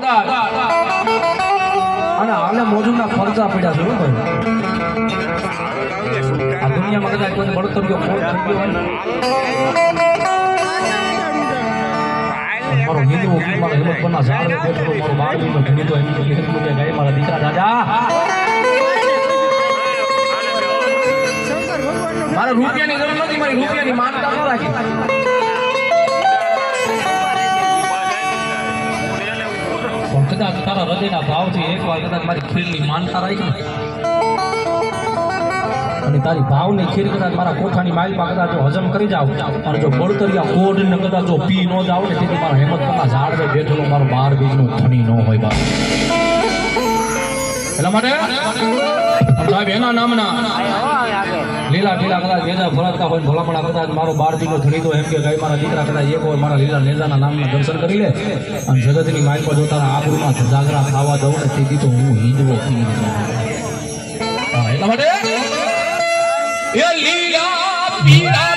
કદાચ અને હાલે મોજુના ખર્ચા પડ્યા છે ભાઈ આ દુનિયામાં કદાચ કોઈ બળતરીઓ મોજ થઈ ગયો હોય મારો હિન્દુ મારો હિંમત પરના ઝાડ બેઠો મારો બાળવીનો ધણી તો એમ કે હિન્દુ કે ગાય મારા દીકરા દાદા મારે રૂપિયાની જરૂર નથી મારી રૂપિયાની માનતા ન રાખી પણ કદાચ તારા હૃદયના ભાવથી એકવાર કદાચ મારી ખીરની માનતા રાખી અને તારી ભાવની ખીર કદાચ મારા કોઠાની માઇલમાં કદાચ જો હજમ કરી જાવ અને જો બળતરિયા કોડ ને કદાચ જો પી ન જાવ ને તેથી મારા હેમત પરના ઝાડ પર બેઠેલો મારો 12 બીજનો ધણી ન હોય બાપ એટલા માટે સાહેબ એના નામના લીલા લીલા કદાચ વેજા ભરાતા હોય ભલામણા કદાચ મારો 12 બીજનો ધણી તો એમ કે ગાય મારા દીકરા કદાચ એક વાર મારા લીલા નેજાના નામના દર્શન કરી લે અને જગતની માઇલમાં જો તારા આબરૂમાં જાગરા ખાવા દઉં ને તેથી તો હું હિંદવો પી એટલા માટે એ લીલા પીળા